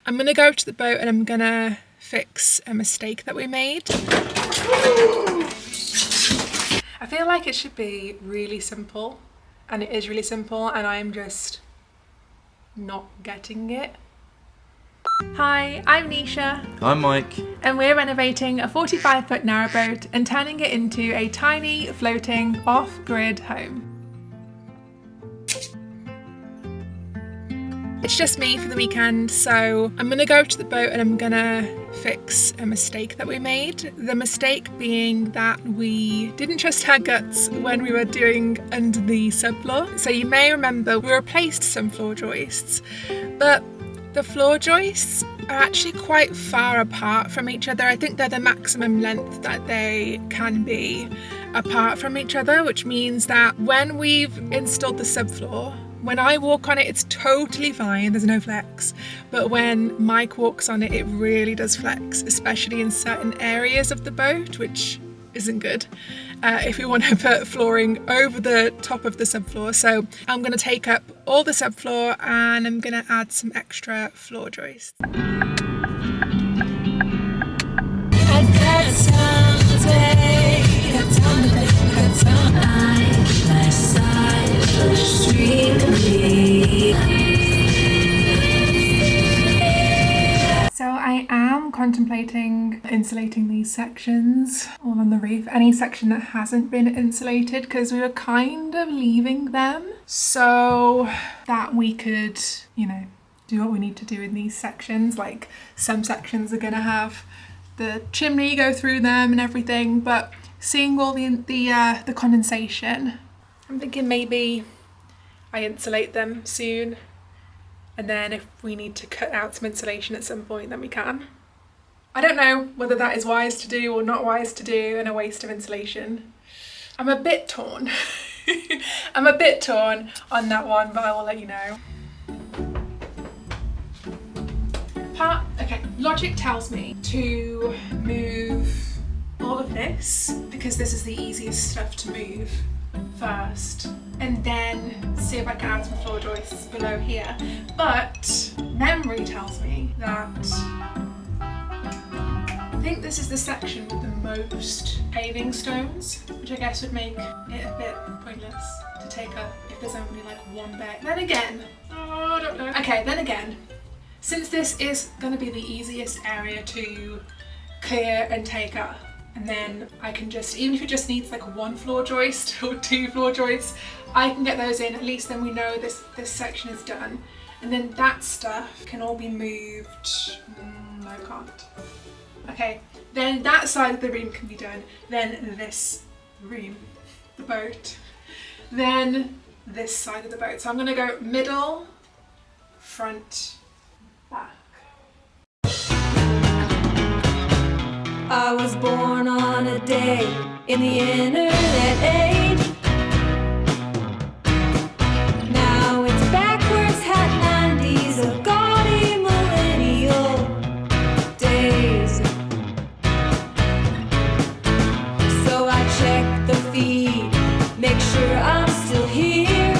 I'm gonna go to the boat and I'm gonna fix a mistake that we made. I feel like it should be really simple, and it is really simple, and I'm just not getting it. Hi, I'm Nisha. I'm Mike. And we're renovating a 45-foot narrowboat and turning it into a tiny, floating, off-grid home. It's just me for the weekend, so I'm gonna go to the boat and I'm gonna fix a mistake that we made. The mistake being that we didn't trust our guts when we were doing under the subfloor. So you may remember we replaced some floor joists, but the floor joists are actually quite far apart from each other. I think they're the maximum length that they can be apart from each other, which means that when we've installed the subfloor, when I walk on it, it's totally fine, there's no flex. But when Mike walks on it, it really does flex, especially in certain areas of the boat, which isn't good if we want to put flooring over the top of the subfloor. So I'm going to take up all the subfloor and I'm going to add some extra floor joists. So I am contemplating insulating these sections all on the roof, any section that hasn't been insulated, because we were kind of leaving them so that we could, do what we need to do in these sections. Like some sections are gonna have the chimney go through them and everything, but seeing all the condensation, I'm thinking maybe I insulate them soon, and then if we need to cut out some insulation at some point, then we can. I don't know whether that is wise to do or not wise to do and a waste of insulation. I'm a bit torn. I'm a bit torn on that one, but I will let you know. Okay, logic tells me to move all of this because this is the easiest stuff to move first, and then see if I can add some floor joists below here. But memory tells me that I think this is the section with the most paving stones, which I guess would make it a bit pointless to take up if there's only like one bed. Then again, I don't know. Okay, then again, since this is going to be the easiest area to clear and take up, and then I can just, even if it just needs like one floor joist or two floor joists, I can get those in. At least then we know this section is done. And then that stuff can all be moved. No, I can't. Okay, then that side of the room can be done. Then this room, the boat. Then this side of the boat. So I'm gonna go middle, front, back. I was born on a day in the internet age. Now it's backwards hat 90s of gaudy millennial days. So I check the feed, make sure I'm still here.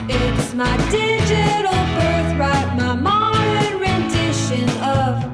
It's my digital birthright, my modern rendition of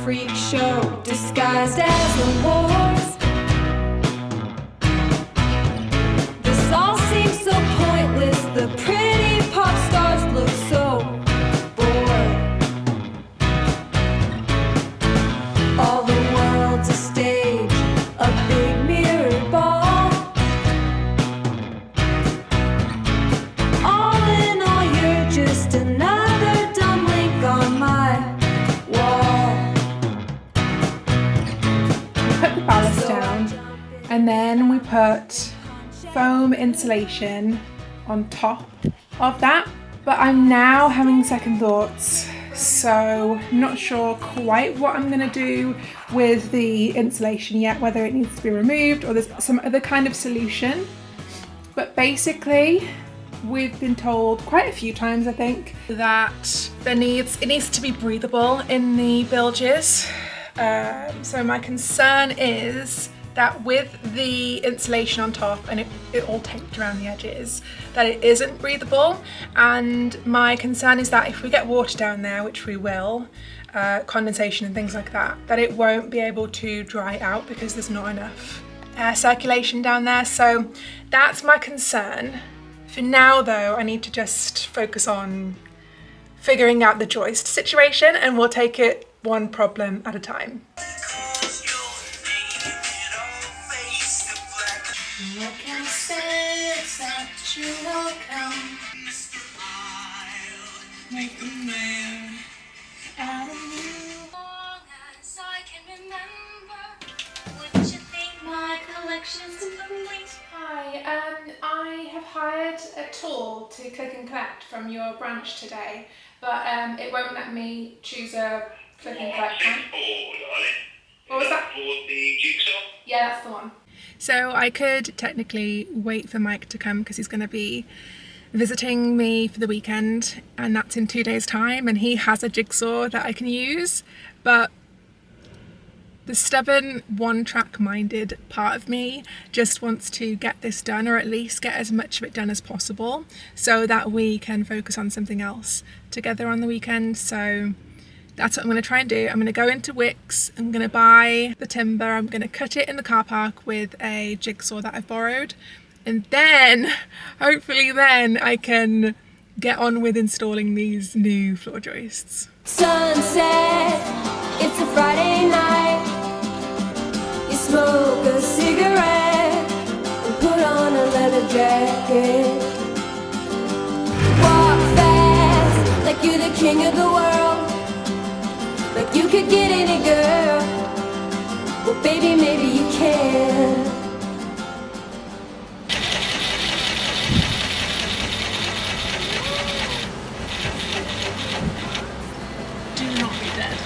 freak show disguised as awards. This all seems so pointless. The pretty pop stars look so bored. All the world's a stage, a big mirror ball. All in all, you're just another dumb link on my wall. Put the ballast down, and then we put foam insulation on top of that. But I'm now having second thoughts. so I'm not sure quite what I'm going to do with the insulation yet, whether it needs to be removed or there's some other kind of solution. But basically, we've been told quite a few times, I think, that it needs to be breathable in the bilges. So my concern is that with the insulation on top and it all taped around the edges, that it isn't breathable. And my concern is that if we get water down there, which we will, condensation and things like that, that it won't be able to dry out because there's not enough air circulation down there. So that's my concern. For now though, I need to just focus on figuring out the joist situation, and we'll take it one problem at a time. What can I say except you will come? Make a man out of you. Long as I can remember, wouldn't you think my collection's complete? Hi, I have hired a tool to click and collect from your branch today, but it won't let me choose a click and collect one. What was that? For the jigsaw? Yeah, that's the one. So I could technically wait for Mike to come because he's going to be visiting me for the weekend, and that's in 2 days' time, and he has a jigsaw that I can use, but the stubborn, one-track minded part of me just wants to get this done, or at least get as much of it done as possible, so that we can focus on something else together on the weekend. So that's what I'm going to try and do. I'm going to go into Wickes, I'm going to buy the timber, I'm going to cut it in the car park with a jigsaw that I've borrowed, and then, hopefully then, I can get on with installing these new floor joists. Sunset, it's a Friday night. You smoke a cigarette and put on a leather jacket. Walk fast, like you're the king of the world, like you could get any girl. Well, baby, maybe you can. Do not be dead.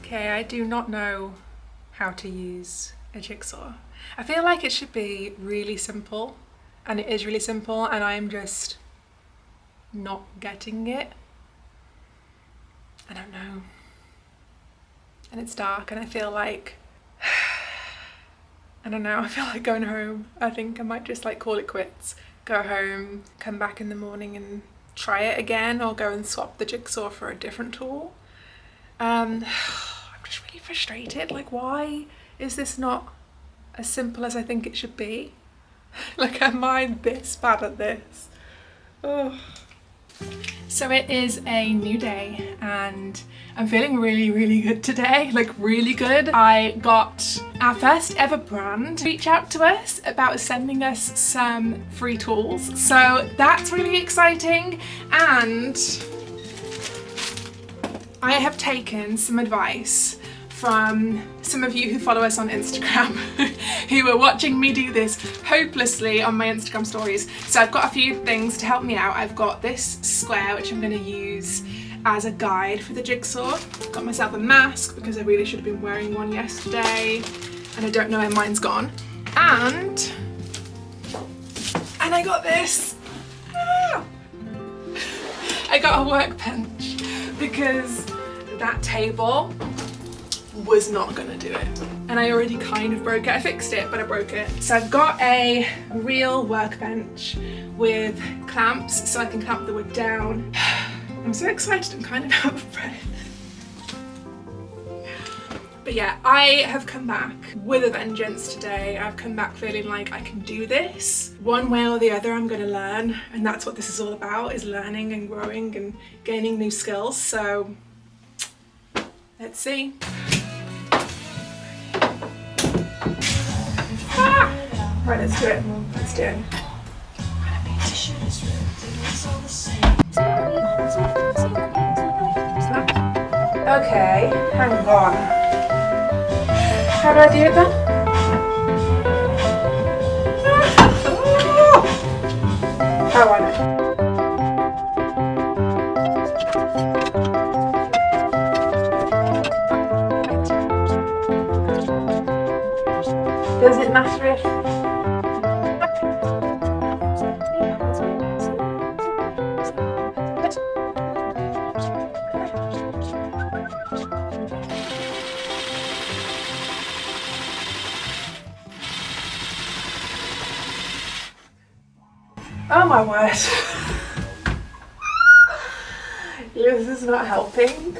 Okay, I do not know how to use a jigsaw. I feel like it should be really simple, and it is really simple, and I'm just not getting it. I don't know. And it's dark, and I feel like, I don't know, I feel like going home. I think I might just like call it quits. Go home, come back in the morning and try it again, or go and swap the jigsaw for a different tool. I'm just really frustrated. Like, why is this not as simple as I think it should be? Like, am I this bad at this? Oh. So it is a new day and I'm feeling really, really good today, like really good. I got our first ever brand reach out to us about sending us some free tools. So that's really exciting, and I have taken some advice from some of you who follow us on Instagram who were watching me do this hopelessly on my Instagram stories. So I've got a few things to help me out. I've got this square which I'm going to use as a guide for the jigsaw. I've got myself a mask because I really should have been wearing one yesterday and I don't know where mine's gone. And I got this. I got a workbench because that table was not gonna do it. And I already kind of broke it. I fixed it, but I broke it. So I've got a real workbench with clamps so I can clamp the wood down. I'm so excited, I'm kind of out of breath. But yeah, I have come back with a vengeance today. I've come back feeling like I can do this. One way or the other I'm gonna learn, and that's what this is all about, is learning and growing and gaining new skills. So let's see. Right, let's do it. Let's do it. Okay, hang on. How do I do it then? Oh, I know. Does it matter if... Oh my word. This is not helping.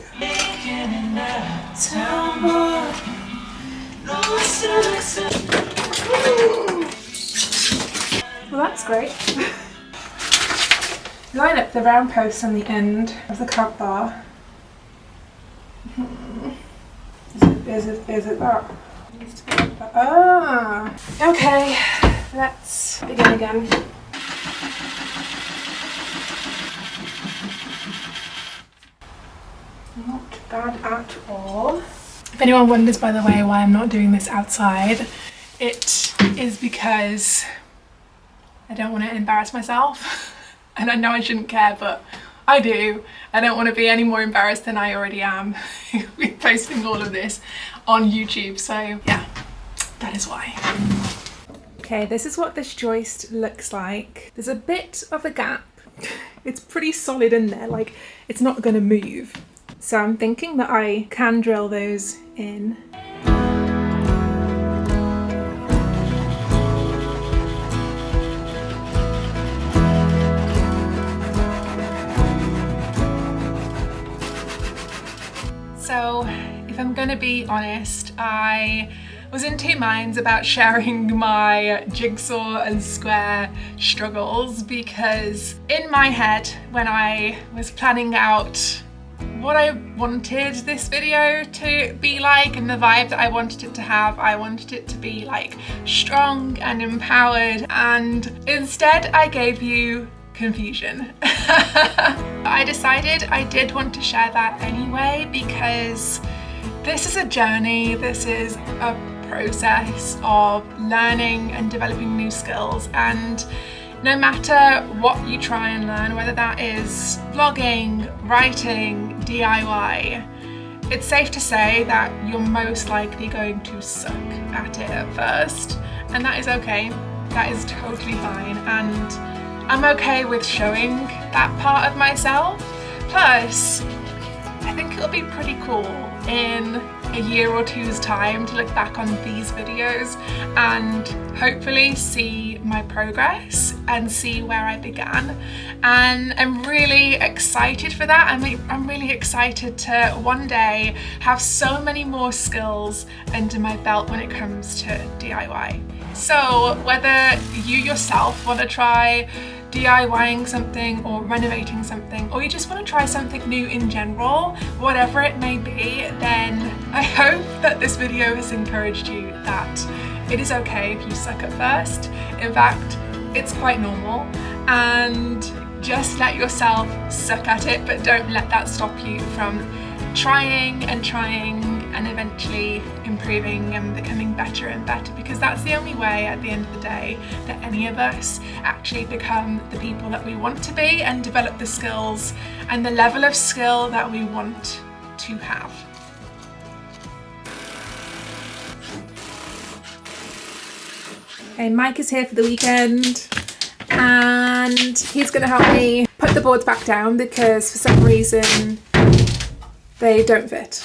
Well, that's great. Line up the round posts on the end of the cab bar. Is it that? Ah, okay, let's begin again. Not bad at all. If anyone wonders, by the way, why I'm not doing this outside, it is because I don't want to embarrass myself. And I know I shouldn't care, but I do. I don't want to be any more embarrassed than I already am with posting all of this on YouTube. So yeah, that is why. Okay, this is what this joist looks like. There's a bit of a gap. It's pretty solid in there, like it's not going to move. So I'm thinking that I can drill those in. So if I'm gonna be honest, I was in two minds about sharing my jigsaw and square struggles, because in my head, when I was planning out what I wanted this video to be like and the vibe that I wanted it to have, I wanted it to be like strong and empowered, and instead I gave you confusion. I decided I did want to share that anyway, because this is a journey, this is a process of learning and developing new skills, and no matter what you try and learn, whether that is vlogging, writing, DIY, it's safe to say that you're most likely going to suck at it at first, and that is okay. That is totally fine, and I'm okay with showing that part of myself. Plus, I think it'll be pretty cool in a year or two's time to look back on these videos and hopefully see my progress and see where I began. And I'm really excited for that. I'm really excited to one day have so many more skills under my belt when it comes to DIY. So whether you yourself want to try DIYing something or renovating something, or you just want to try something new in general, whatever it may be, then I hope that this video has encouraged you that it is okay if you suck at first. In fact, it's quite normal, and just let yourself suck at it, but don't let that stop you from trying and eventually improving and becoming better and better, because that's the only way at the end of the day that any of us actually become the people that we want to be and develop the skills and the level of skill that we want to have. Okay, Mike is here for the weekend and he's going to help me put the boards back down because for some reason they don't fit.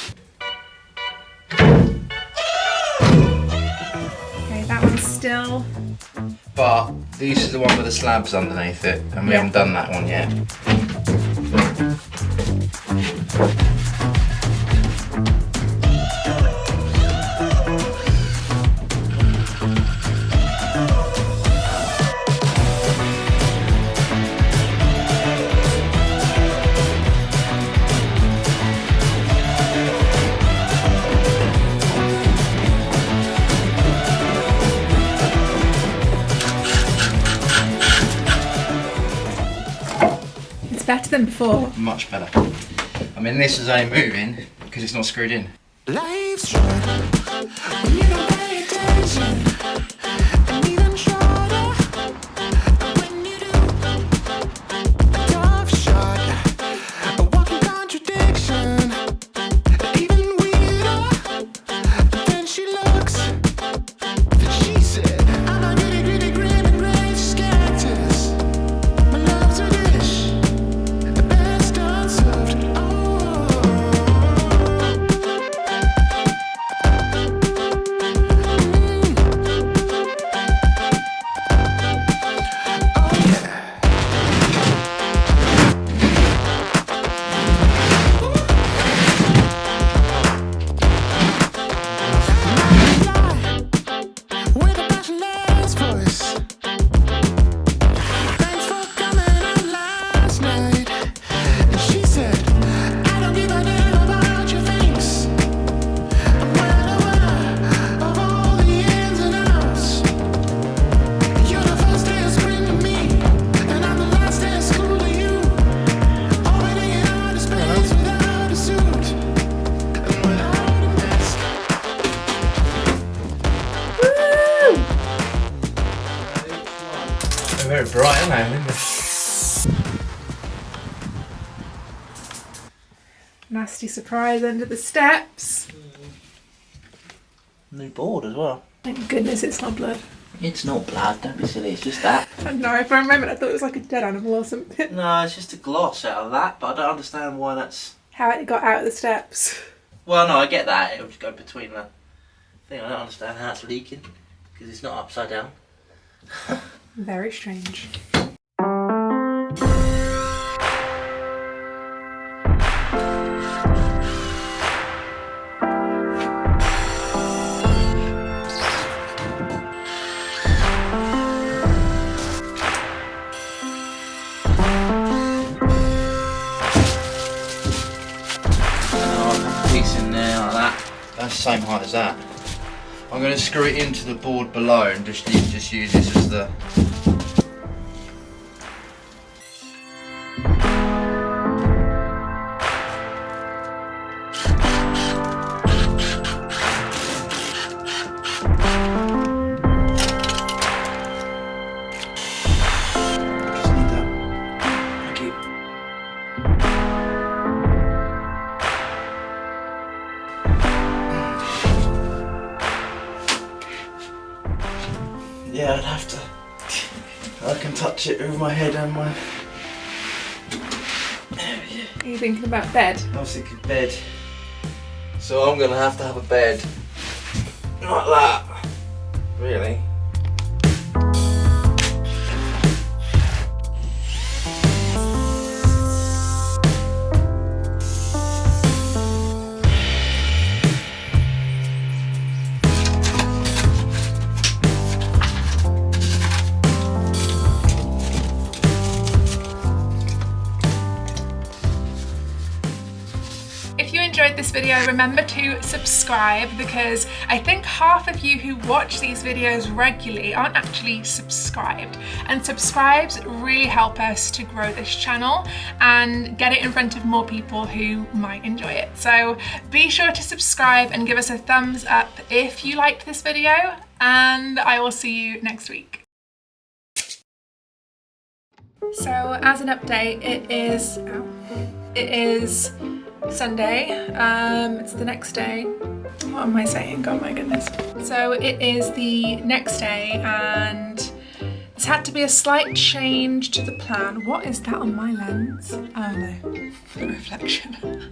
Okay, that one's still. But this is the one with the slabs underneath it, and we haven't done that one yet. Better than before. Much better. I mean, this is only moving because it's not screwed in. Life's short when you don't pay attention, and even shorter when you do. A tough shot, a walking contradiction, even weirder than she looks. She said, I'm a gritty, gritty, grim and gray scatters. My love's a dish, the best unserved. With a passionless voice. Thanks for coming out last night. And she said, I don't give a damn about your things. I'm well aware of all the ins and outs. You're the first day of spring to me, and I'm the last day of school to you. Opening it out of space without a suit and without a mask. They're very bright, aren't they? Nasty surprise under the steps. New board as well. Thank goodness it's not blood. It's not blood, don't be silly, it's just that. I don't know, for a moment I thought it was like a dead animal or something. No, it's just a gloss out of that, but I don't understand why that's... How it got out of the steps. Well, no, I get that, it'll just go between the thing. I don't understand how it's leaking, because it's not upside down. Very strange. Piece in there like that. That's the same height as that. I'm going to screw it into the board below and just use this as the... Yeah, I'd have to. I can touch it with my head and my... Are you thinking about bed? I was thinking bed. So I'm going to have a bed. Like that. Really. If you enjoyed this video, remember to subscribe, because I think half of you who watch these videos regularly aren't actually subscribed. And subscribes really help us to grow this channel and get it in front of more people who might enjoy it. So be sure to subscribe and give us a thumbs up if you liked this video, and I will see you next week. So as an update, it is Sunday. It's the next day. What am I saying? Oh my goodness. So it is the next day, and there's had to be a slight change to the plan. What is that on my lens? Oh no, the reflection.